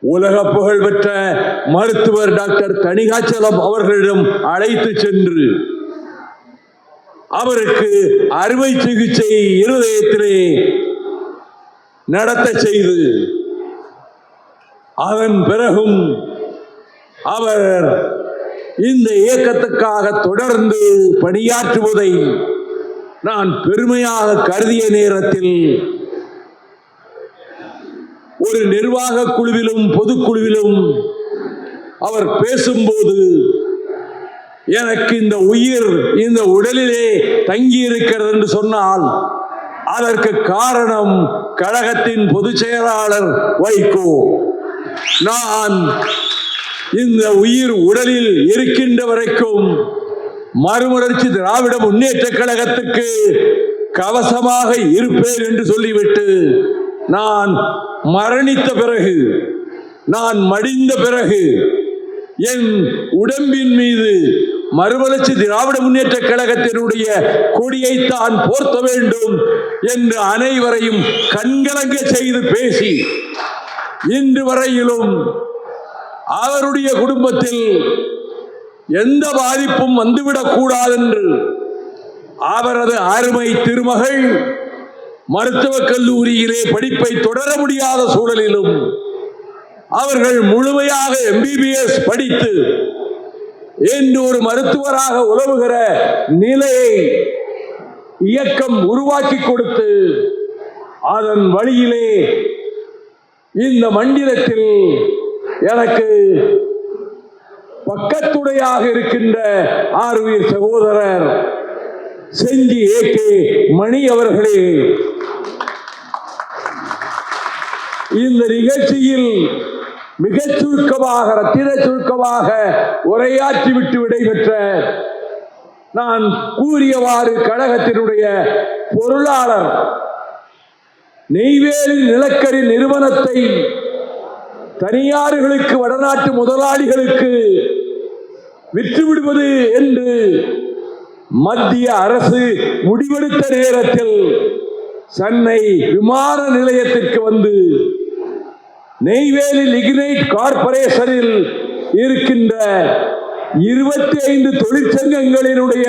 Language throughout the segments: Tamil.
உலக புகழ்பெற்ற மருத்துவர் டாக்டர் தணிகாச்சலம் அவர்களிடம் அழைத்து சென்று அவருக்கு அறுவை சிகிச்சை இருதயத்திலே நடத்த செய்து அதன் பிறகும் அவர் இந்த இயக்கத்துக்காக தொடர்ந்து பணியாற்றுவதை நான் பெருமையாக கருதிய நேரத்தில் ஒரு நிர்வாக குழுவிலும் பொதுக்குழுவிலும் அவர் பேசும்போது எனக்கு இந்த உயிர் இந்த உடலிலே தங்கி இருக்கிறது என்று சொன்னால் அதற்கு காரணம் கழகத்தின் பொதுச் செயலாளர் வைகோ. நான் இந்த உயிர் உடலில் இருக்கின்ற வரைக்கும் மறுமலர்ச்சி திராவிட முன்னேற்ற கழகத்துக்கு கவசமாக இருப்பேன் என்று சொல்லிவிட்டு நான் மரணித்த பிறகு, நான் மடிந்த பிறகு என் உடம்பின் மீது மறுமலர்ச்சி திராவிட முன்னேற்ற கழகத்தினுடைய கொடியைத்தான் போர்த்த வேண்டும் என்று அனைவரையும் கண்கலங்க செய்து பேசி இன்று வரையிலும் அவருடைய குடும்பத்தில் எந்த பாதிப்பும் வந்துவிடக் கூடாது என்று அவரது அருமை திருமகள் மருத்துவக் கல்லூரியிலே படிப்பை தொடர முடியாத சூழலிலும் அவர்கள் முழுமையாக MBBS படித்து இன்று ஒரு மருத்துவராக உலவுகிற நிலையை இயக்கம் உருவாக்கி கொடுத்து அதன் வழியிலே இந்த மண்டலத்தில் எனக்கு பக்கத்துடையாக இருக்கின்ற ஆர்வீர் சகோதரர் செஞ்சி AK மணி அவர்களே, இந்த நிகழ்ச்சியில் மிகச் சுருக்கமாக ரத்தின சுருக்கமாக உரையாற்றிவிட்டு விடைபெற்ற நான் கூறியவாறு கழகத்தினுடைய பொருளாளர் நெய்வேலி நிலக்கரி நிறுவனத்தை தனியார்களுக்கு வடநாட்டு முதலாளிகளுக்கு விற்றுவிடுவது என்று மத்திய அரசு முடிவெடுத்த நேரத்தில் சென்னை விமான நிலையத்திற்கு வந்து நெய்வேலி லிக்னைட் கார்பரேஷனில் இருக்கின்ற 25 தொழிற்சங்கங்களினுடைய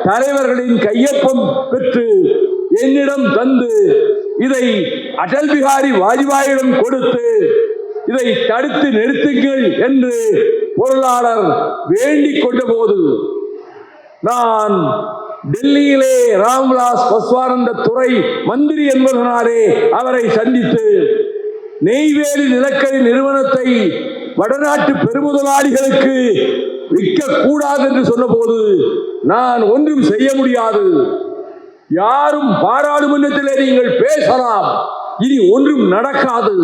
தலைவர்களின் கையொப்பம் பெற்று என்னிடம் தந்து இதை அடல் பிகாரி வாஜ்பாயிடம் கொடுத்து இதை தடுத்து நிறுத்துங்கள் என்று பொருளாளர் வேண்டிக் கொண்ட போது நான் டெல்லியிலே ராம்விலாஸ் பஸ்வானந்த துறை மந்திரி என்பதனாலே அவரை சந்தித்து நெய்வேலி நிலக்கரி நிறுவனத்தை வடநாட்டு பெருமுதலாளிகளுக்கு விற்கக்கூடாது என்று சொன்னபோது நான் ஒன்றும் செய்ய முடியாது, யாரும் பாராளுமன்றத்திலே நீங்கள் பேசலாம், இனி ஒன்றும் நடக்காது,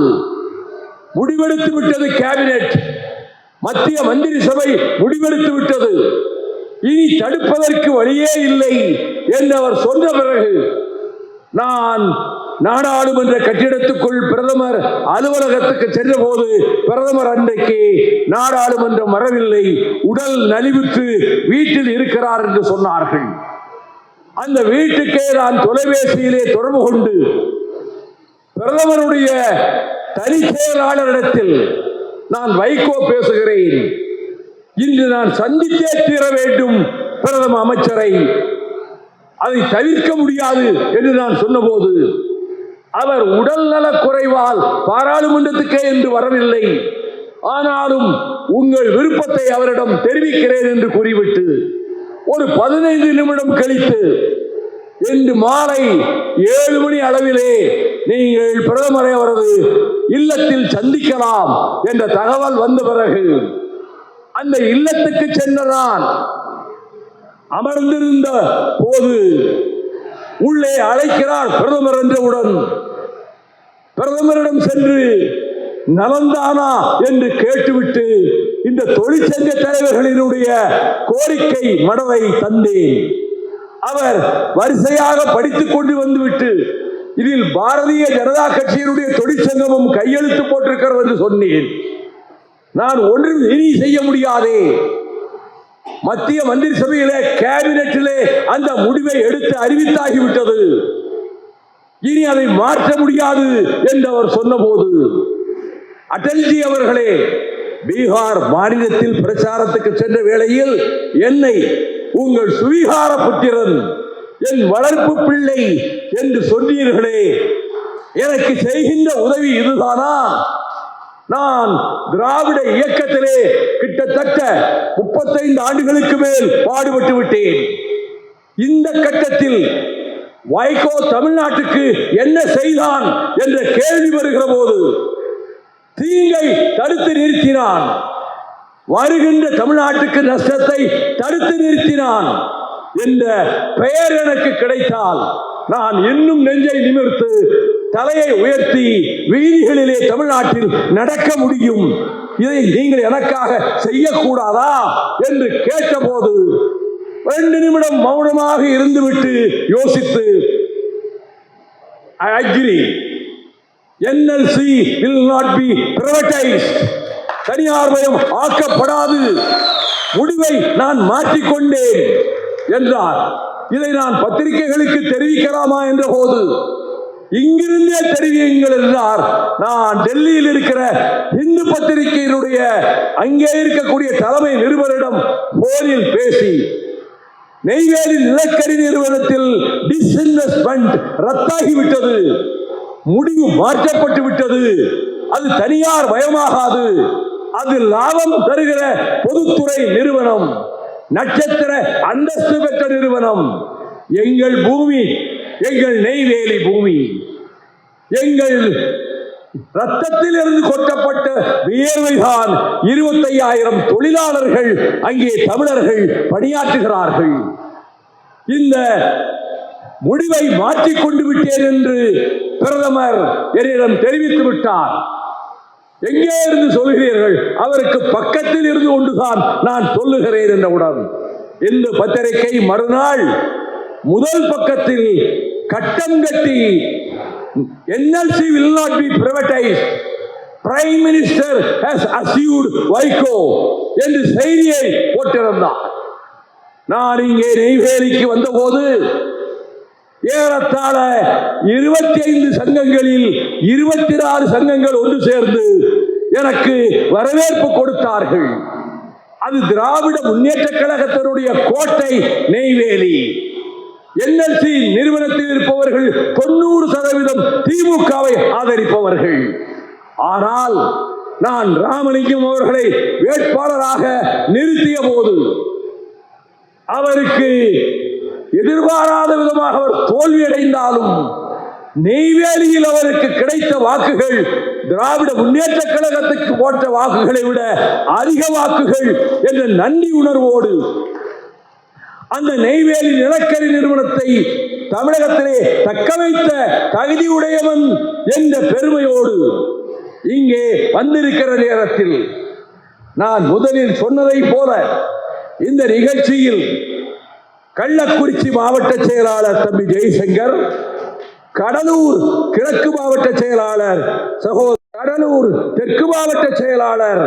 முடிவெடுத்து விட்டது கேபினெட், மத்திய மந்திரி சபை முடிவெடுத்து விட்டது, இனி தடுப்பதற்கு வழியே இல்லை என்று அவர் சொன்ன பிறகு நான் நாடாளுமன்ற கட்டிடத்துக்குள் பிரதமர் அலுவலகத்துக்கு சென்ற போது பிரதமர் அன்றைக்கு நாடாளுமன்றம் வரவில்லை, உடல் நலிவுற்று வீட்டில் இருக்கிறார் என்று சொன்னார்கள். அந்த வீட்டுக்கே நான் தொலைபேசியிலே தொடர்பு கொண்டு பிரதமருடைய தனி செயலாளரிடத்தில் நான் வைகோ பேசுகிறேன், இன்று நான் சந்தித்தே தீர வேண்டும் பிரதம அமைச்சரை, அதை தவிர்க்க முடியாது என்று நான் சொன்னபோது அவர் உடல் நல குறைவால் பாராளுமன்றத்துக்கே என்று வரவில்லை, ஆனாலும் உங்கள் விருப்பத்தை அவரிடம் தெரிவிக்கிறேன் என்று கூறிவிட்டு ஒரு 15 நிமிடம் கழித்து இன்று மாலை 7 மணி அளவிலே நீங்கள் பிரதமரை அவரது இல்லத்தில் சந்திக்கலாம் என்ற தகவல் வந்த பிறகு அந்த இல்லத்துக்கு சென்றதான் அமர்ந்திருந்த போது உள்ளே அழைக்கிறார் பிரதமர் என்றவுடன் பிரதமரிடம் சென்று நலந்தானா என்று கேட்டுவிட்டு இந்த தொழிற்சங்க தலைவர்களினுடைய கோரிக்கை மடலை தந்தேன். அவர் வரிசையாக படித்துக் கொண்டு வந்துவிட்டு இதில் பாரதிய ஜனதா கட்சியினுடைய தொழிற்சங்கமும் கையெழுத்து போட்டிருக்கிறது என்று சொன்னேன். நான் ஒன்றும் இனி செய்ய முடியாதே, மத்திய மந்திரி சபையிலே கேபினெட்டிலே அந்த முடிவை எடுத்து அறிவித்தாகிவிட்டது, இனி அதை மாற்ற முடியாது என்று அவர் சொன்னபோது அடல்ஜி அவர்களே, பீகார் மாநிலத்தில் பிரச்சாரத்துக்கு சென்ற வேளையில் என்னை உங்கள் சுவீகார புத்திரன், என் வளர்ப்பு பிள்ளை என்று சொன்னீர்களே, எனக்கு செய்கின்ற உதவி இதுதானா? நான் திராவிட இயக்கத்திலே கிட்டத்தட்ட 35 ஆண்டுகளுக்கு மேல் பாடுபட்டு விட்டேன். இந்த கட்டத்தில் வைகோ தமிழ்நாட்டுக்கு என்ன செய்தான் என்ற கேள்வி வருகிற போது தீங்கை தடுத்து நிறுத்தினான், வருகின்ற தமிழ்நாட்டுக்கு நஷ்டத்தை தடுத்து நிறுத்தினான் என்ற பெயர் எனக்கு கிடைத்தால் நான் இன்னும் நெஞ்சை நிமிர்த்து தலையை உயர்த்தி வீதிகளிலே தமிழ்நாட்டில் நடக்க முடியும். இதை நீங்கள் எனக்காக செய்யக்கூடாதா என்று கேட்டபோது 2 நிமிடம் மௌனமாக இருந்துவிட்டு யோசித்து, I agree. NLC will not be privatized. தனியார் மயம் ஆக்கப்படாது, முடிவை நான் மாற்றிக்கொண்டேன் என்றார். இதை நான் பத்திரிகைகளுக்கு தெரிவிக்கலாமா என்ற போது, இங்கிருந்தே தெரிவியுங்கள் என்றார். நான் டெல்லியில் இருக்கிற இந்து பத்திரிகையினுடைய அங்கே இருக்கக்கூடிய தலைமை நிருபரிடம் போனில் பேசி, நெய்வேலி நிலக்கரி நிறுவனத்தில் டிஸ்இன்வெஸ்ட்மெண்ட் ரத்தாகிவிட்டது, முடிவு மாற்றப்பட்டு விட்டது, அது தனியார் மயமாகாது, அது லாபம் தருகிற பொதுத்துறை நிறுவனம், நட்சத்திர அந்தஸ்து பெற்ற நிறுவனம், எங்கள் பூமி, எங்கள் நெய்வேலி பூமி, எங்கள் ரத்தத்தில் இருந்து கொட்டப்பட்ட வியர்வைதான் 25,000 தொழிலாளர்கள் அங்கே தமிழர்கள் பணியாற்றுகிறார்கள். இந்த முடிவை மாற்றிக்கொண்டு விட்டேன் என்று பிரதமர் என்னிடம் தெரிவித்து விட்டார். எங்கே இருந்து சொல்கிறீர்கள்? அவருக்கு பக்கத்தில் இருந்து கொண்டுதான் நான் சொல்லுகிறேன் என்றவுடன் இந்த பத்திரிகை மறுநாள் முதல் பக்கத்தில் கட்டம் கட்டி NLC will not be privatized. Prime Minister has assured Vaiko என்று செய்தியை போட்டிருந்தார். நான் இங்கே நெய்வேலிக்கு வந்தபோது ஏறத்தாழ 25 சங்கங்களில் 26 சங்கங்கள் ஒன்று சேர்ந்து எனக்கு வரவேற்பு கொடுத்தார்கள். அது திராவிட முன்னேற்ற கழகத்தினுடைய கோட்டை நெய்வேலி. NLC நிறுவனத்தில் இருப்பவர்கள் 90% திமுகவை ஆதரிப்பவர்கள். ஆனால் நான் ராமலிங்கம் அவர்களை வேட்பாளராக நிறுத்திய போது அவருக்கு எதிர்பாராத விதமாக அவர் தோல்வியடைந்தாலும் நெய்வேலியில் அவருக்கு கிடைத்த வாக்குகள் திராவிட முன்னேற்ற கழகத்துக்கு போட்ட வாக்குகளை விட அதிக வாக்குகள் என்ற நன்றி உணர்வோடு அந்த நெய்வேலி நிலக்கரி நிறுவனத்தை தமிழகத்திலே தக்க வைத்த தகுதியுடையவன் என்ற பெருமையோடு இங்கே வந்திருக்கிற நேரத்தில் நான் முதலில் சொன்னதை போல இந்த நிகழ்ச்சியில் கள்ளக்குறிச்சி மாவட்ட செயலாளர் தம்பி ஜெய்சங்கர், கடலூர் கிழக்கு மாவட்ட செயலாளர் கடலூர் தெற்கு மாவட்ட செயலாளர்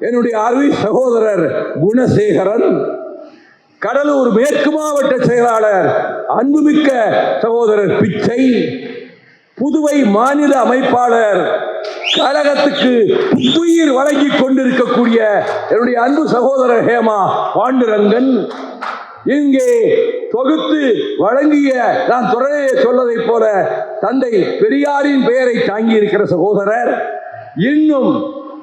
என்னுடைய அருமை சகோதரர் குணசேகரன், கடலூர் மேற்கு மாவட்ட செயலாளர் அன்புமிக்க சகோதரர் பிச்சை, புதுவை மாநில அமைப்பாளர் கழகத்துக்கு புத்துயிர் வழங்கிக் கொண்டிருக்கக்கூடிய என்னுடைய அன்பு சகோதரர் ஹேமா பாண்டுரங்கன், இங்கே தொகுத்து வழங்கிய நான் தொடரே சொல்லதை போல தந்தை பெரியாரின் பெயரை தாங்கி இருக்கிற சகோதரர், இன்னும்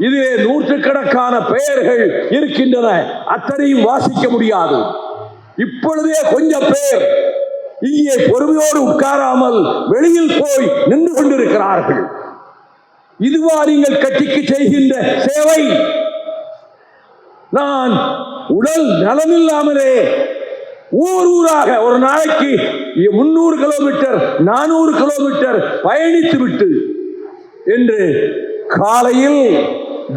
இதிலே நூற்றுக்கணக்கான பெயர்கள் இருக்கின்றன. அத்தனையும் வாசிக்க முடியாது. இப்பொழுதே கொஞ்சம் பேர் இங்கே பொறுமையோடு உட்காராமல் வெளியில் போய் நின்று கொண்டிருக்கிறார்கள். இதுவா நீங்கள் கட்சிக்கு செய்கின்ற சேவை? நான் உடல் நலமில்லாமலே ஊராக ஒரு நாளைக்கு 300 கிலோமீட்டர் 400 கிலோமீட்டர் பயணித்து விட்டு என்று காலையில்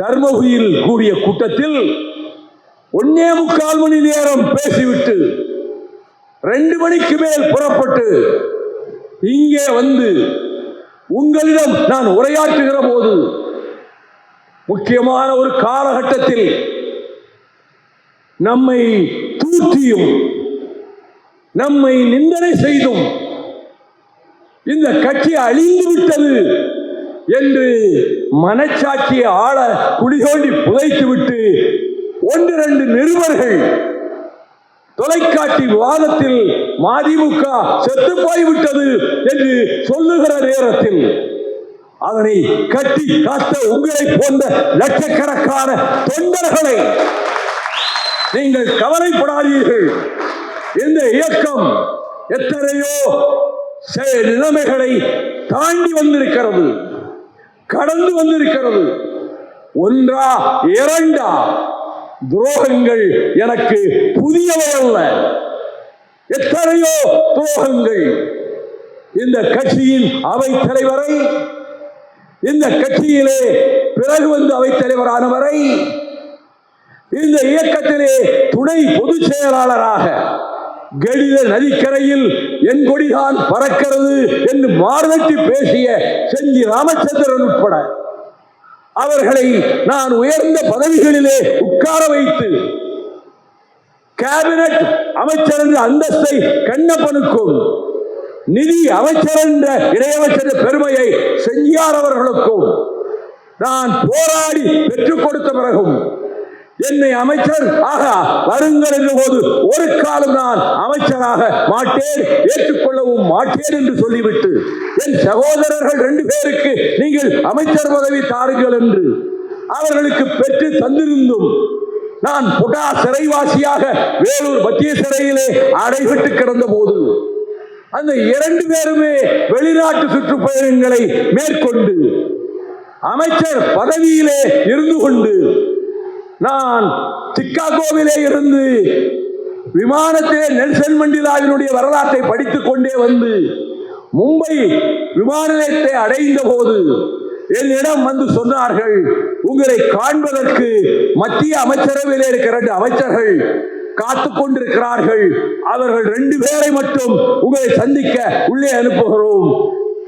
தர்மபுரியில் கூடிய கூட்டத்தில் 1.25 மணி நேரம் பேசிவிட்டு 2 மணிக்கு மேல் புறப்பட்டு இங்கே வந்து உங்களிடம் நான் உரையாற்றுகிற போது முக்கியமான ஒரு காலகட்டத்தில் நம்மை தூற்றியும் நம்மை நிந்தனை செய்தும் இந்த கட்சி அழிந்து விட்டது என்று மனச்சாட்சியை ஆள குடிதோண்டி புதைத்துவிட்டு 1-2 நிருபர்கள் தொலைக்காட்சி விவாதத்தில் மதிமுக செத்து போய்விட்டது என்று சொல்லுகிற நேரத்தில் அதனை கட்டி காத்த உங்களை போன்ற லட்சக்கணக்கான தொண்டர்களை நீங்கள் கவலைப்படாதீர்கள். இந்த இயக்கம் எத்தனையோ நிலைமைகளை தாண்டி வந்திருக்கிறது, கடந்து வந்திருக்கிறது. 1 2 துரோகங்கள் எனக்கு புதியவை அல்ல. எத்தனையோ துரோகங்கள் இந்த கட்சியின் அவைத் தலைவரை, இந்த கட்சியிலே பிறகு வந்து அவைத் தலைவரானவரை, இந்த இயக்கத்திலே துணை பொதுச் செயலாளராக கெடித நதிக்கரையில் என் கொடிதான் பறக்கிறது என்று மார்தட்டி பேசிய செஞ்சி ராமச்சந்திரன் உட்பட அவர்களை நான் உயர்ந்த பதவிகளிலே உட்கார வைத்து கேபினட் அமைச்சர் என்ற அந்தஸ்தை கண்ணப்பனுக்கும் நிதி அமைச்சர் என்ற இணையமைச்சர் பெருமையை செஞ்சியார் அவர்களுக்கும் நான் போராடி பெற்றுக் கொடுத்த பிறகும் என்னை அமைச்சர் ஆக வருங்கள் என்ற போது ஒரு காலம் நான் அமைச்சராக மாட்டேன், ஏற்றுக்கொள்ளவும் மாட்டேன் என்று சொல்லிவிட்டு என் சகோதரர்கள் 2 பேருக்கு நீங்கள் அமைச்சர் பதவி தாருங்கள் என்று அவர்களுக்கு பெற்று தந்திருந்தும் நான் புடா சிறைவாசியாக வேலூர் மத்திய சிறையிலே அடைபட்டு கிடந்த போது அந்த 2 பேருமே வெளிநாட்டு சுற்றுப்பயணங்களை மேற்கொண்டு அமைச்சர் பதவியிலே இருந்து கொண்டு நான் சிக்காகோவிலே இருந்து விமானத்திலே நெல்சன் மண்டேலாவினுடைய வரலாற்றை படித்துக் கொண்டே வந்து மும்பை விமான நிலையத்தை அடைந்த போது என்னிடம் வந்து சொன்னார்கள், உங்களை காண்பதற்கு மத்திய அமைச்சரவையில் இருக்கிற 2 அமைச்சர்கள் காத்துக் கொண்டிருக்கிறார்கள், அவர்கள் 2 பேரை மட்டும் உங்களை சந்திக்க உள்ளே அனுப்புகிறோம்,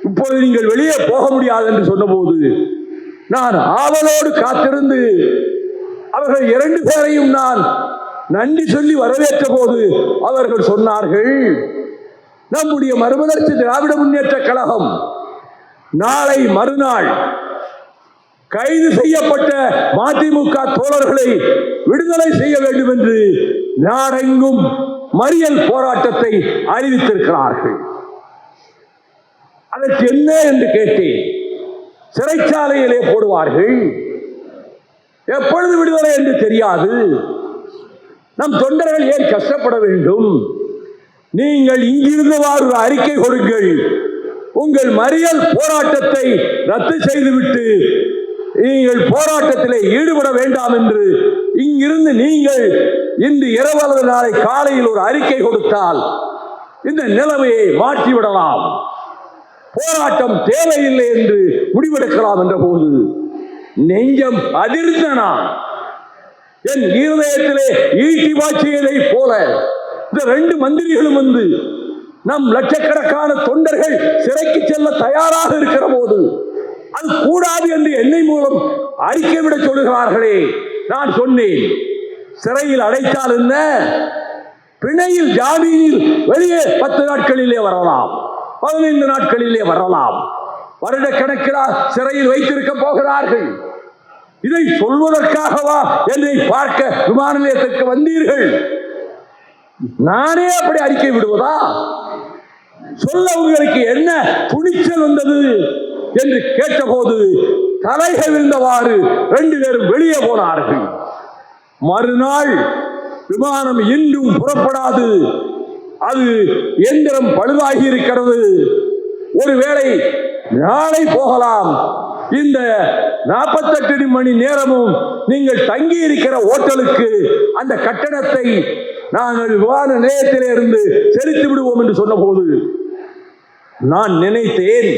இப்போது நீங்கள் வெளியே போக முடியாது என்று சொன்னபோது நான் ஆவலோடு காத்திருந்து அவர்கள் 2 பேரையும் நான் நன்றி சொல்லி வரவேற்ற போது அவர்கள் சொன்னார்கள், நம்முடைய மறுமலர்ச்சி திராவிட முன்னேற்ற கழகம் நாளை மறுநாள் கைது செய்யப்பட்ட மதிமுக தோழர்களை விடுதலை செய்ய வேண்டும் என்று நாடெங்கும் மறியல் போராட்டத்தை அறிவித்திருக்கிறார்கள். அதற்கு என்ன என்று கேட்டேன். சிறைச்சாலையிலே போடுவார்கள், எப்பொழுது விடுதலை என்று தெரியாது, நம் தொண்டர்கள் ஏன் கஷ்டப்பட வேண்டும், நீங்கள் இங்கிருந்து ஒரு அறிக்கை கொடுங்கள், உங்கள் மறியல் போராட்டத்தை ரத்து செய்துவிட்டு நீங்கள் போராட்டத்திலே ஈடுபட வேண்டாம் என்று இங்கிருந்து நீங்கள் இன்று இரவு அல்லது நாளை காலையில் ஒரு அறிக்கை கொடுத்தால் இந்த நிலைமையை மாற்றிவிடலாம், போராட்டம் தேவையில்லை என்று முடிவெடுக்கலாம் என்ற போது நெஞ்சம் அதிர்ந்தனா. என் இருதயத்திலே ஈட்டி வாச்சியதை போல இந்த 2 மந்திரிகளும் வந்து நம் லட்சக்கணக்கான தொண்டர்கள் சிறைக்கு செல்ல தயாராக இருக்கிற போது அது கூடாது என்று என்னை மூலம் அறிக்கை விட சொல்லுகிறார்களே. நான் சொன்னேன், சிறையில் அடைத்தால் என்ன, பிணையில் ஜாமீனில் வெளியே 10 நாட்களிலே வரலாம், 15 நாட்களிலே வரலாம், வருடக்கணக்கில் சிறையில் வைத்திருக்க போகிறார்கள். இதை சொல்வதற்காகவா என்னை பார்க்க விமான நிலையத்திற்கு வந்தீர்கள்? நானே அப்படி அறிக்கை விடுவதா? சொல்ல உங்களுக்கு என்ன துணிச்சல் வந்தது என்று கேட்டபோது தலைகள் விழுந்தவாறு 2 பேரும் வெளியே போனார்கள். மறுநாள் விமானம் இன்னும் புறப்படாது, அது எந்திரம் பழுதாகி இருக்கிறது, ஒருவேளை நாளை போகலாம், இந்த 48 மணி நேரமும் நீங்கள் தங்கி இருக்கிற ஓட்டலுக்கு அந்த கட்டணத்தை நாங்கள் விமான நிலையத்திலே இருந்து செலுத்தி விடுவோம் என்று சொன்ன போது நான் நினைத்தேன்,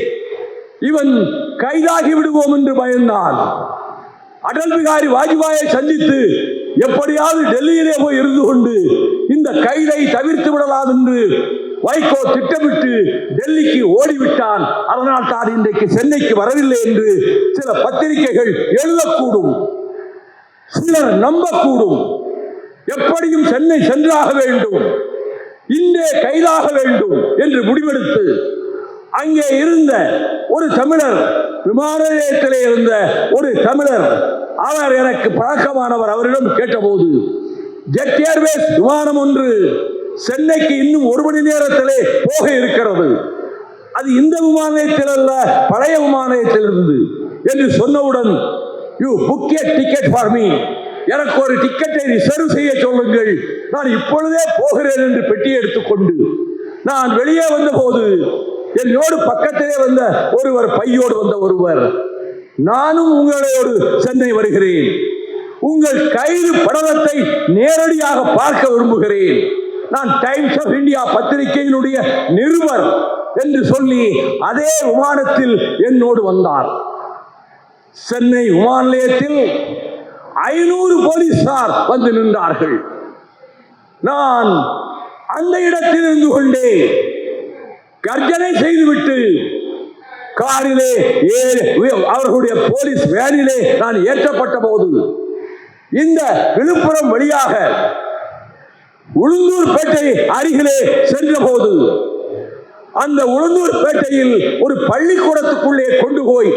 இவன் கைதாகி விடுவோம் என்று பயந்தான். அடல் பிகாரி வாஜ்பாயை சந்தித்து எப்படியாவது டெல்லியிலே போய் இருந்து கொண்டு இந்த கைதை தவிர்த்து விடலாம் என்று வைகோ திட்டமிட்டு டெல்லிக்கு ஓடிவிட்டான். அதனால் தான் இன்றைக்கு சென்னைக்கு வரவில்லை என்று சில பத்திரிகைகள் எழுதக்கூடும், சிலர் நம்பக்கூடும். எப்படியும் சென்னை சென்றாக வேண்டும், இன்றே கைதாக வேண்டும் என்று முடிவெடுத்து அங்கே இருந்த ஒரு தமிழர், விமான நிலையத்திலே இருந்த ஒரு தமிழர், அவர் எனக்கு பழக்கமானவர். அவரிடம் கேட்டபோது, ஜெட் ஏர்வேஸ் விமானம் ஒன்று சென்னைக்கு இன்னும் 1 மணி நேரத்திலே போக இருக்கிறது, அது இந்த விமான நிலையத்தில் அல்ல, பழைய விமான நிலையத்தில் இருந்து என்று சொன்னவுடன், you book a ticket for me, எனக்கு ஒரு டிக்கெட்டை ரிசர்வ் செய்ய சொல்லுங்கள், நான் இப்பொழுதே போகிறேன் என்று பெட்டியை எடுத்துக்கொண்டு நான் வெளியே வந்தபோது என்னோடு பக்கத்திலே வந்த ஒருவர், பையோடு வந்த ஒருவர், நானும் உங்களோடு சென்னை வருகிறேன், உங்கள் கைது படலத்தை நேரடியாக பார்க்க விரும்புகிறேன், நான் டைம்ஸ் ஆஃப் இந்தியா பத்திரிகையினுடைய நிருபர் என்று சொல்லி அதே விமானத்தில் என்னோடு வந்தார். சென்னை விமான நிலையத்தில் 500 போலீசார் வந்து நின்றார்கள். நான் அந்த இடத்தில் இருந்து கொண்டே கர்ஜனை செய்துவிட்டு காரிலே அவர்களுடைய போலீஸ் வேனிலே நான் ஏற்றப்பட்ட போது, இந்த விழுப்புரம் வழியாக உளுந்தூர்பேட்டை அருகிலே சென்ற போது, அந்த உளுந்தூர்பேட்டையில் ஒரு பள்ளிக்கூடத்துக்குள்ளே கொண்டு போய்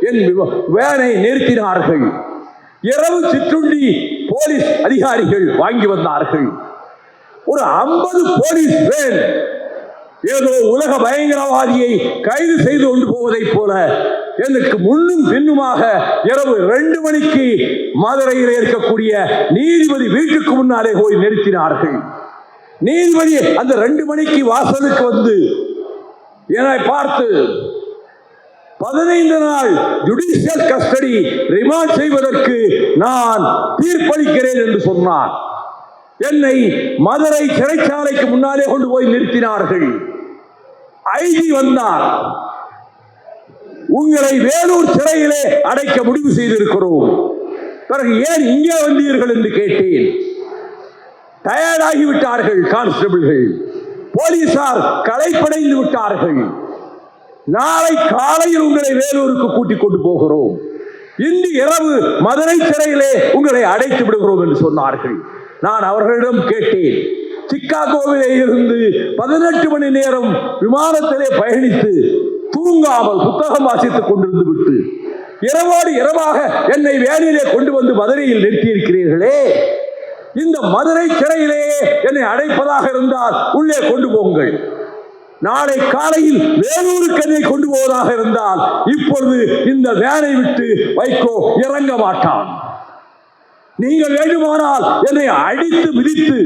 என் வேனை நிறுத்தினார்கள். இரவு சிற்றுண்டி போலீஸ் அதிகாரிகள் வாங்கி வந்தார்கள். ஒரு 50 போலீஸ் வேன் ஏதோ உலக பயங்கரவாதியை கைது செய்து கொண்டு போவதை போல எனக்கு முன்னும் பின்னுமாக இரவு 2 மணிக்கு மதுரையில் இருக்கக்கூடிய நீதிபதி வீட்டுக்கு முன்னாலே போய் நிறுத்தினார்கள். நீதிபதி அந்த 2 மணிக்கு வாசலுக்கு வந்து என்னை பார்த்து 15 நாள் ஜுடிஷியல் கஸ்டடி ரிமாண்ட் செய்வதற்கு நான் தீர்ப்பளிக்கிறேன் என்று சொன்னார். என்னை மதுரை சிறைச்சாலைக்கு முன்னாலே கொண்டு போய் நிறுத்தினார்கள். ஐஜி வந்தார். உங்களை வேலூர் சிறையிலே அடைக்க முடிவு செய்திருக்கிறோம், பிறகு ஏன் இங்கே வந்தீர்கள் என்று கேட்டேன். டயர்டாகிவிட்டார்கள் கான்ஸ்டபிள்கள், போலீசார் களைப்படைந்து விட்டார்கள், நாளை காலையில் உங்களை வேலூருக்கு கூட்டிக் கொண்டு போகிறோம், இன்று இரவு மதுரை சிறையிலே உங்களை அடைத்து விடுகிறோம் என்று சொன்னார்கள். நான் அவர்களிடம் கேட்டேன், சிக்காகோவிலே இருந்து 18 மணி நேரம் விமானத்திலே பயணித்து தூங்காமல் புத்தகம் வாசித்துக் கொண்டிருந்து விட்டு இரவோடு இரவாக என்னை வேனிலே கொண்டு வந்து மதுரையில் நிறுத்தியிருக்கிறீர்களே, இந்த மதுரை சிறையிலேயே என்னை அடைப்பதாக இருந்தால் உள்ளே கொண்டு போங்கள், நாளை காலையில் வேலூருக்கு என்னை கொண்டு போவதாக இருந்தால் இப்பொழுது இந்த வேனை விட்டு வைகோ இறங்க மாட்டான், நீங்கள் வேண்டுமானால் என்னை அடித்து மிதித்து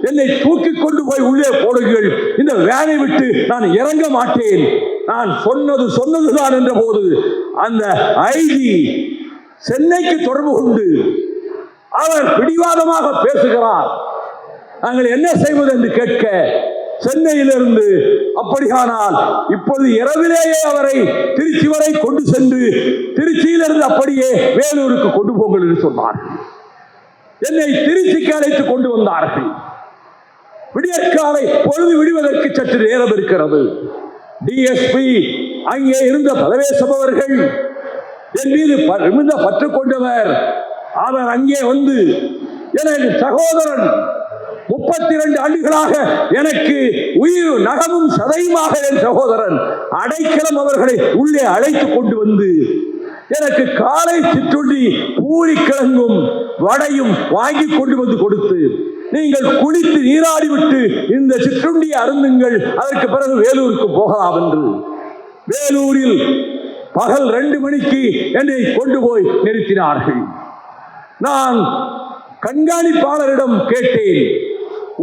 என்னை தூக்கி கொண்டு போய் உள்ளே போடுங்கள், இந்த வேனை விட்டு நான் இறங்க மாட்டேன், நான் சொன்னதுதான் என்ற போது அந்த ஐஜி சென்னைக்கு தொடர்பு கொண்டு அவர் பிடிவாதமாக பேசுகிறார். நாங்கள் என்ன செய்வது என்று கேட்க, சென்னையிலிருந்து அப்படியானால் இப்பொழுது இரவிலேயே அவரை திருச்சி வரை கொண்டு சென்று திருச்சியிலிருந்து அப்படியே வேலூருக்கு கொண்டு போங்கள் என்று சொன்னார்கள். என்னை திருச்சிக்கு அழைத்து கொண்டு வந்தார்கள். விடியற்காலை பொழுது விடுவதற்கு சற்று நேரம் இருக்கிறது. டிஎஸ்பி அங்கே இருந்த பரவேசம் அவர்கள் என் மீது மிகுந்த பற்று கொண்டவர். அவர் அங்கே வந்து எனது சகோதரன் 32 ஆண்டுகளாக எனக்கு உயிர் நகமும் சதையுமாக என் சகோதரன் அடைக்கலம் அவர்களை உள்ளே அழைத்து கொண்டு வந்து எனக்கு காலை சிற்றுண்டி பூரி கிழங்கும் வடையும் வாங்கி கொண்டு வந்து கொடுத்து, நீங்கள் குளித்து நீராடி விட்டு இந்த சிற்றுண்டியை அருந்துங்கள், அதற்கு பிறகு வேலூருக்கு போகலாம் என்று வேலூரில் பகல் 2 மணிக்கு என்னை கொண்டு போய் நிறுத்தினார்கள். நான் கண்காணிப்பாளரிடம் கேட்டேன்,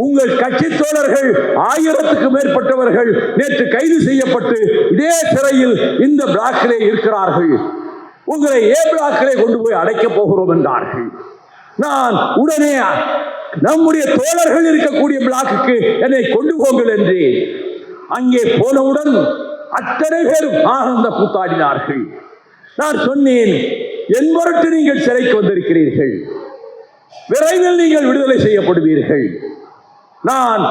உங்கள் கட்சி தோழர்கள் 1000க்கு மேற்பட்டவர்கள் நேற்று கைது செய்யப்பட்டு இதே சிறையில் இந்த பிளாக்கிலே இருக்கிறார்கள், உங்களை ஏ பிளாக்கிலே கொண்டு போய் அடைக்கப் போகிறோம் என்றார்கள். நான் உடனே நம்முடைய தோழர்கள் இருக்கக்கூடிய பிளாக்குக்கு என்னை கொண்டு போங்கள் என்றேன். அங்கே போனவுடன் அத்தனை பேரும் ஆனந்த கூத்தாடினார்கள். நான் சொன்னேன், என் பொருட்டு நீங்கள் சிறைக்கு வந்திருக்கிறீர்கள், விரைவில் நீங்கள் விடுதலை செய்யப்படுவீர்கள், நான்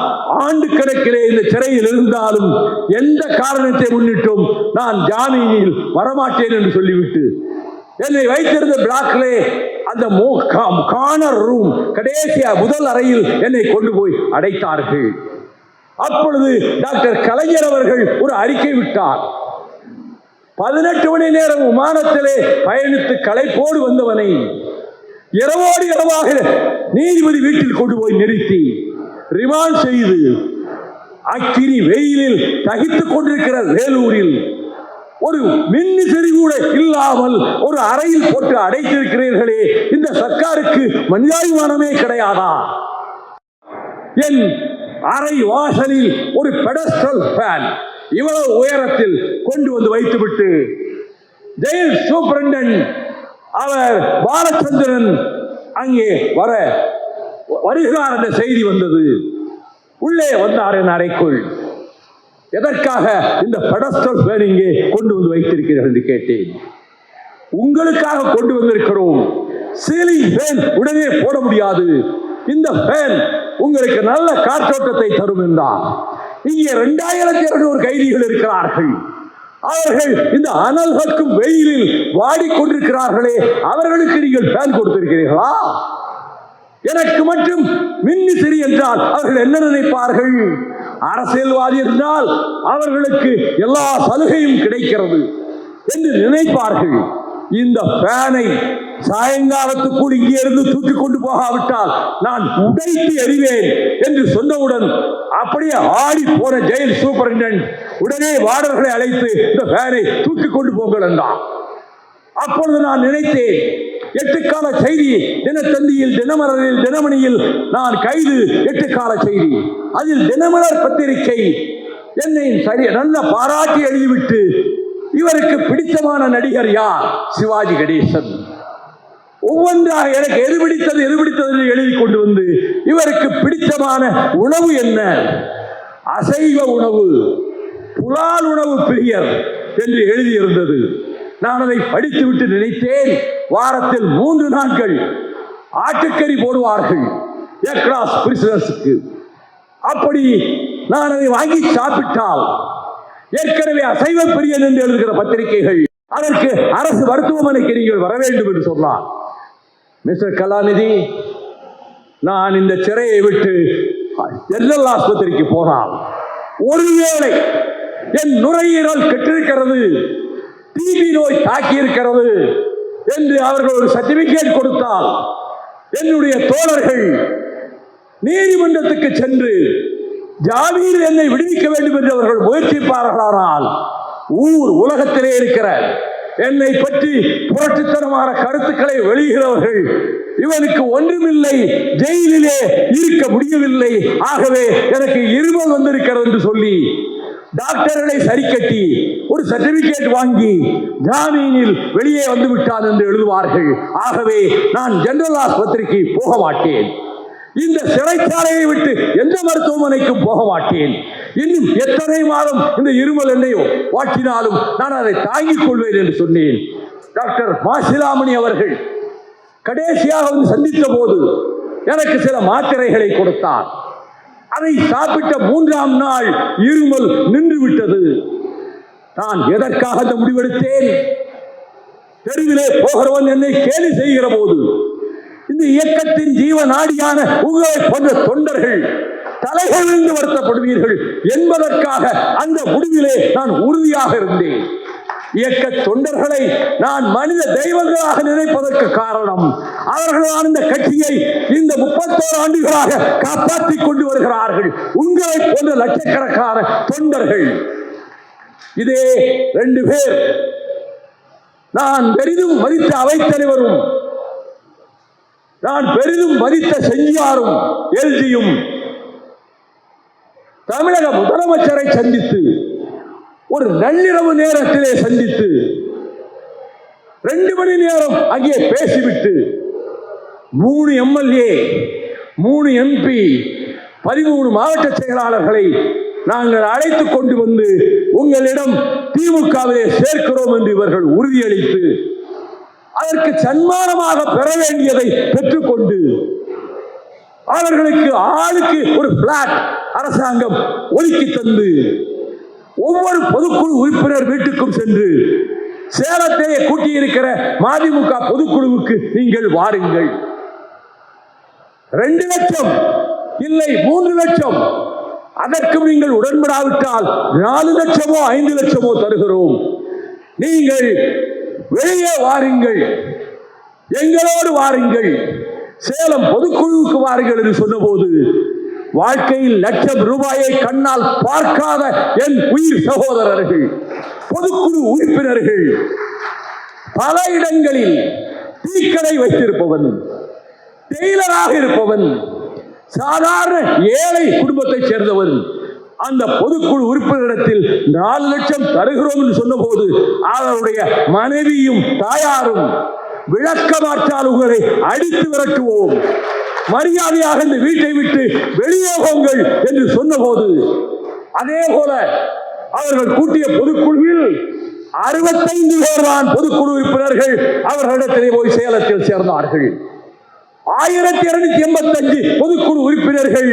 ஆண்டு கணக்கிலே இந்த சிறையில் இருந்தாலும் எந்த காரணத்தை முன்னிட்டும் நான் ஜாமீனில் வரமாட்டேன் என்று சொல்லிவிட்டு என்னை வைத்திருந்த பிளாக்கிலே அந்த கார்னர் ரூம் கடைசியா முதல் அறையில் என்னை கொண்டு போய் அடைத்தார்கள். அப்பொழுது டாக்டர் கலைஞர் அவர்கள் ஒரு அறிக்கை விட்டார். 18 மணி நேரம் விமானத்திலே பயணித்து களைப்போடு வந்தவனை இரவோடு இரவாக நீதிபதி வீட்டில் கொண்டு போய் நிறுத்தி ரிமாண்ட் செய்து அக்கினி வெயிலில் தகித்துக் கொண்டிருக்கிற வேலூரில் ஒரு மின்விசிறி கூட இல்லாமல் ஒரு அறையில் போட்டு அடைத்திருக்கிறீர்களே, இந்த சர்க்காருக்கு மனிதாபிமானமே கிடையாதா? என் அறை வாசலில் ஒரு பெடஸ்ட்ரல் ஃபேன் இவ்வளவு உயரத்தில் கொண்டு வந்து வைத்துவிட்டு ஜெயில் சூப்பரண்டன்ட் அவர் பாலச்சந்திரன் அங்கே வருகிறார் என்ற செய்தி வந்தது. உள்ளே வந்தார் என் அறைக்குள். எதற்காக இந்த பெடஸ்ட்ரல் ஃபேன் இங்கே கொண்டு வந்து வைத்திருக்கிறீர்கள் என்று கேட்டேன். உங்களுக்காக கொண்டு வந்திருக்கிறோம். சீலிங் ஃபேன் உடனே போட முடியாது, இந்த ஃபேன் உங்களுக்கு நல்ல காற்றோட்டத்தை தரும் என்றார். இங்கே 2200 கைதிகள் இருக்கிறார்கள். அவர்கள் இந்த அனல் கக்கும் வெயிலில் வாடிக்கொண்டிருக்கிறார்களே, அவர்களுக்கு நீங்கள் ஃபேன் கொடுத்திருக்கிறீர்களா? எனக்கு மட்டும் மின்விசிறி என்றால் அவர்கள் என்ன நினைப்பார்கள்? அரசியல்வாதி என்றால் அவர்களுக்கு எல்லா சலுகையும் கிடைக்கிறது என்று நினைப்பார்கள். இந்த ஃபேனை சாயங்காலத்துக்குள் இங்கே இருந்து தூக்கி கொண்டு போகாவிட்டால் நான் உடைத்து எறிவேன் என்று சொன்னவுடன் அப்படியே ஆடி போன ஜெயில் சூப்பரண்டன்ட் உடனே வார்டர்களை அழைத்து இந்த ஃபேனை தூக்கி கொண்டு போங்கள் என்றார். அப்பொழுது நான் நினைத்தேன், 8 கால செய்தி தினத்தந்தியில், தினமலரில், தினமணியில் நான் கைது 8 கால செய்தி. அதில் தினமலர் பத்திரிகை என்னை நல்ல பாராட்டி எழுதிவிட்டு, இவருக்கு பிடித்தமான நடிகர் யார்? சிவாஜி கணேசன். ஒவ்வொன்றாக எனக்கு எது பிடித்தது என்று எழுதி கொண்டு வந்து, இவருக்கு பிடித்தமான உணவு என்ன? அசைவ உணவு, புலால் உணவு பிரியர் என்று எழுதியிருந்தது. நான் அதை படித்துவிட்டு நினைத்தேன், வாரத்தில் 3 நாட்கள் ஆட்டுக்கறி போடுவார்கள் ஏர்கிராஸ் பிரிசனர்ஸுக்கு. அப்படி நான் அதை வாங்கி சாப்பிட்டால், ஏற்கனவே அசைவ பிரியன் என்று எழுதுகிற பத்திரிகைகள் அதற்கு அரசு மருத்துவமனைக்கு நீங்கள் வர வேண்டும் என்று சொன்னார். மிஸ்டர் கலாநிதி, நான் இந்த சிறையை விட்டு ஜெனரல் ஆஸ்பத்திரிக்கு போனால் ஒருவேளை என் நுரையீரல் கெட்டிருக்கிறது, டிபி நோய் தாக்கி இருக்கிறது என்று அவர்கள் ஒரு சர்டிபிகேட் கொடுத்தால், என்னுடைய தோழர்கள் நீதிமன்றத்துக்கு சென்று ஜாமீனில் என்னை விடுவிக்க வேண்டும் என்று அவர்கள் முயற்சிப்பார்களானால், உலகத்திலே இருக்கிற என்னை பற்றி புரட்சித்தனமான கருத்துக்களை வெளியிடுகிறவர்கள், இவனுக்கு ஒன்றுமில்லை, ஜெயிலிலே இருக்க முடியவில்லை, ஆகவே எனக்கு இருமல் வந்திருக்கிறது என்று சொல்லி டாக்டர்களை சரி கட்டி ஒரு சர்டிபிகேட் வாங்கி ஜாமீனில் வெளியே வந்து விட்டான் என்று எழுதுவார்கள். ஆகவே நான் ஜெனரல் ஆஸ்பத்திரிக்கு போக மாட்டேன், இந்த சிறைச்சாலையை விட்டு எந்த மருத்துவமனைக்கும் போக மாட்டேன். இன்னும் எத்தனை மாதம் இந்த இருமல் என்னை வாட்டினாலும் நான் அதை தாங்கிக் கொள்வேன் என்று சொன்னேன். டாக்டர் மாசிலாமணி அவர்கள் கடைசியாக வந்து சந்தித்த போது எனக்கு சில மாத்திரைகளை கொடுத்தார். அதை சாப்பிட்ட 3ஆம் நாள் இருமல் நின்று விட்டது. நான் எதற்காக அந்த முடிவெடுத்தேன்? தெருவிலே போகிறவன் என்னை கேலி செய்கிற போது, இந்த இயக்கத்தின் ஜீவ நாடியான உங்களை போன்ற தொண்டர்கள் தலைகளிலிருந்து வருத்தப்படுவீர்கள் என்பதற்காக அந்த முடிவிலே நான் உறுதியாக இருந்தேன். இயக்க தொண்டர்களை நான் மனித தெய்வங்களாக நினைப்பதற்கு காரணம், அவர்களால் இந்த கட்சியை இந்த 31 ஆண்டுகளாக காப்பாற்றிக் கொண்டு வருகிறார்கள். உங்களை போன்ற லட்சக்கணக்கான தொண்டர்கள், இதே 2 பேர், நான் பெரிதும் மதித்த அவைத்தலைவரும், நான் பெரிதும் மதித்த செஞ்சியாரும் எல்ஜியும் தமிழக முதலமைச்சரை சந்தித்து ஒரு நள்ளிரவு நேரத்திலே சந்தித்து 2 மணி நேரம் அங்கே பேசிவிட்டு 3 எம்எல்ஏ, 3 எம்பி, 13 மாவட்ட செயலாளர்களை நாங்கள் அழைத்துக் கொண்டு வந்து உங்களிடம் திமுகவிலே சேர்க்கிறோம் என்று இவர்கள் உறுதியளித்து, அதற்கு சன்மானமாக பெற வேண்டியதை பெற்றுக்கொண்டு, அவர்களுக்கு ஆளுக்கு ஒரு பிளாட் அரசாங்கம் ஒதுக்கி தந்து, ஒவ்வொரு பொதுக்குழு உறுப்பினர் வீட்டுக்கும் சென்று சேலத்திலே கூட்டியிருக்கிற மதிமுக பொதுக்குழுவுக்கு நீங்கள் வாருங்கள், 2 லட்சம் இல்லை 3 லட்சம், அதற்கும் நீங்கள் உடன்படாவிட்டால் 4 லட்சமோ 5 லட்சமோ தருகிறோம் நீங்கள் வெளியே வாருங்கள், எங்களோடு வாருங்கள், சேலம் பொதுக்குழுவுக்கு வாருங்கள் என்று சொன்னபோது, வாழ்க்கையில் லட்சம் ரூபாயை கண்ணால் பார்க்காத என் உயிர் சகோதரர்கள், பொதுக்குழு உறுப்பினர்கள், பல இடங்களில் டீக்கடை வைத்திருப்பவன், டெய்லராக இருப்பவன், சாதாரண ஏழை குடும்பத்தைச் சேர்ந்தவன், அந்த பொதுக்குழு உறுப்பினரிடத்தில் 4 லட்சம் தருகிறோம் என்று சொன்னபோது அவருடைய மனைவியும் தாயாரும் விளக்கமாற்றால் உங்களை அடித்து விரட்டுவோம், மரியாதையாக இந்த வீட்டை விட்டு வெளியே போங்கள் என்று சொன்னபோது, அதே போல அவர்கள் கூட்டிய பொதுக்குழுவில் 65 பேர் தான் பொதுக்குழு உறுப்பினர்கள் அவர்களிடத்திலே போய் சேலத்தில் சேர்ந்தார்கள். 1285 பொதுக்குழு உறுப்பினர்கள்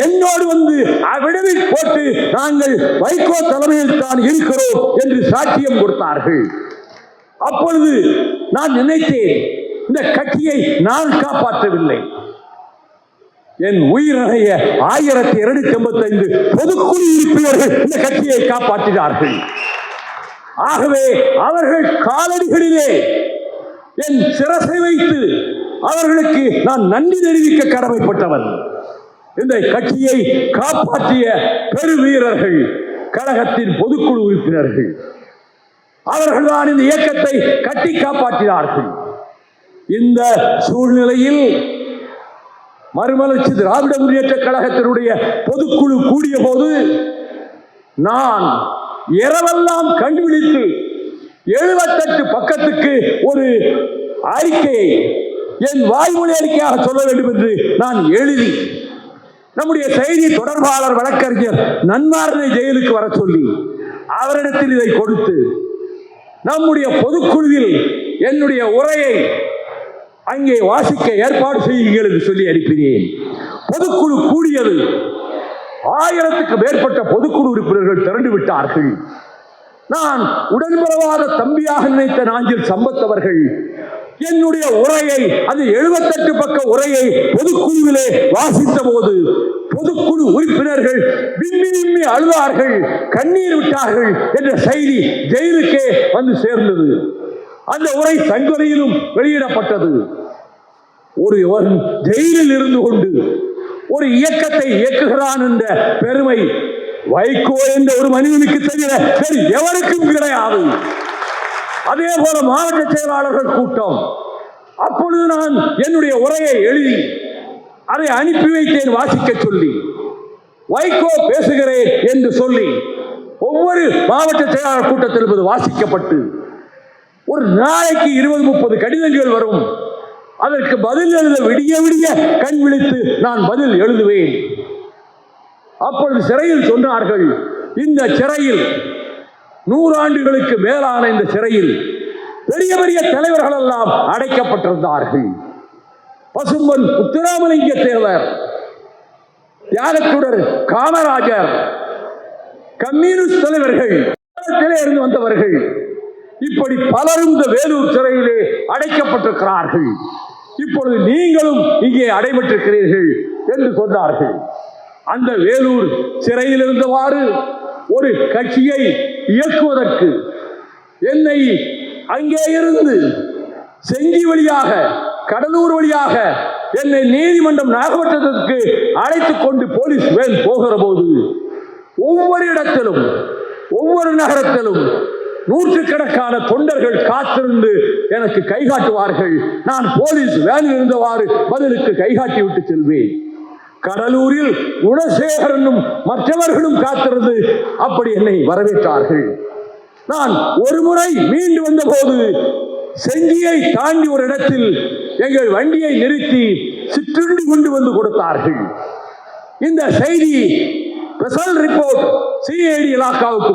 என்னோடு வந்து அவ்விடவில் போட்டு நாங்கள் வைகோ தலைமையில் தான் இருக்கிறோம் என்று சாட்சியம் கொடுத்தார்கள். அப்பொழுது நான் நினைத்தேன், இந்த கட்சியை நான் காப்பாற்றவில்லை, என் உயிரினைய 1285 பொதுக்குழு உறுப்பினர்கள் இந்த கட்சியை காப்பாற்றினார்கள். ஆகவே அவர்கள் காலடிகளிலே என் சிரசை வைத்து அவர்களுக்கு நான் நன்றி தெரிவிக்க கடமைப்பட்டவன். இந்த கட்சியை காப்பாற்றிய பெருவீரர்கள் கழகத்தின் பொதுக்குழு உறுப்பினர்கள், அவர்கள்தான் இந்த இயக்கத்தை கட்டி காப்பாற்றினார்கள். இந்த சூழ்நிலையில் மறுமலர்ச்சி திராவிட முன்னேற்ற கழகத்தினுடைய பொதுக்குழு கூடிய போது நான் இரவெல்லாம் கண்டுபிடித்து 78 பக்கத்துக்கு ஒரு அறிக்கையை என் வாய்மொழி அறிக்கையாக சொல்ல வேண்டும் என்று நான் எழுதி நம்முடைய செய்தி தொடர்பாளர் வழக்கறிஞர் நன்மாரனை ஜெயிலுக்கு வர சொல்லி அவரிடத்தில் இதை கொடுத்து நம்முடைய பொதுக்குழுவில் என்னுடைய உரையை அங்கே வாசிக்க ஏற்பாடு செய்யுங்கள் என்று சொல்லி அனுப்பினேன். பொதுக்குழு கூடியது. 1000க்கு மேற்பட்ட பொதுக்குழு உறுப்பினர்கள் திரண்டு விட்டார்கள். நான் உடன்பிறவாத தம்பியாக நினைத்த நாஞ்சில் சம்பத் அவர்கள் என்னுடைய உரையை, அது 78 பக்க உரையை பொதுக்குழுவிலே வாசித்த போது பொதுக்குழு உறுப்பினர்கள் விம்மி விம்மி அழுதார்கள், கண்ணீர் விட்டார்கள் என்ற செய்தி ஜெயிலுக்கே வந்து சேர்ந்தது. அந்த உரை சங்கொலையிலும் வெளியிடப்பட்டது. ஒருவன் ஜெயிலில் இருந்து கொண்டு ஒரு இயக்கத்தை இயக்குகிறான் என்ற பெருமை வைகோ என்ற ஒரு மனிதனுக்கு தவிர வேறு எவருக்கும் கிடையாது. அதே போல மாவட்ட செயலாளர்கள் கூட்டம். அப்பொழுது நான் என்னுடைய உரையை எழுதி அதை அனுப்பி வைத்தேன் வாசிக்க சொல்லி. வைகோ பேசுகிறேன் என்று சொல்லி ஒவ்வொரு மாவட்ட செயலாளர் கூட்டத்தில் வாசிக்கப்பட்டு ஒரு நாளைக்கு 20-30 கடிதங்கள் வரும். அதற்கு பதில் எழுத விடிய விடிய கண் விழித்து நான் பதில் எழுதுவேன். அப்பொழுது சிறையில் சொன்னார்கள், இந்த சிறையில் 100 ஆண்டுகளுக்கு மேலான இந்த சிறையில் பெரிய பெரிய தலைவர்கள் எல்லாம் அடைக்கப்பட்டிருந்தார்கள். பசும்பொன் முத்துராமலிங்க தேவர், தியாகத்துடர் காமராஜர், கம்யூனிஸ்ட் தலைவர்கள் இருந்து வந்தவர்கள், இப்படி பலரும் இந்த வேலூர் சிறையிலே அடைக்கப்பட்டிருக்கிறார்கள். இப்பொழுது நீங்களும் இங்கே அடைபட்டிருக்கிறீர்கள் என்று சொன்னார்கள். அந்த வேலூர் சிறையில் இருந்தவாறு ஒரு கட்சியை இயக்குவதற்கு என்னை அங்கே இருந்து செஞ்சி வழியாக கடலூர் வழியாக என்னை நீதிமன்றம் நாகப்பட்டினத்திற்கு அழைத்துக் கொண்டு போலீஸ் வேன் போகிற போது ஒவ்வொரு இடத்திலும் ஒவ்வொரு நகரத்திலும் நூற்றுக்கணக்கான தொண்டர்கள் காத்திருந்து எனக்கு கைகாட்டுவார்கள். நான் போலீஸ் வேனில் இருந்தவாறு பதிலுக்கு கைகாட்டி விட்டு செல்வேன். கடலூரில் குணசேகரனும் மற்றவர்களும் காத்திருந்து அப்படி என்னை வரவேற்றார்கள். நான் ஒரு முறை மீண்டு வந்த போது செஞ்சியை தாண்டி ஒரு இடத்தில் எங்கள் வண்டியை நிறுத்தி சிற்றுண்டி கொண்டு வந்து கொடுத்தார்கள். இந்த செய்தி ஸ்பெஷல் ரிப்போர்ட் சிஐடி இலாக்காவுக்கு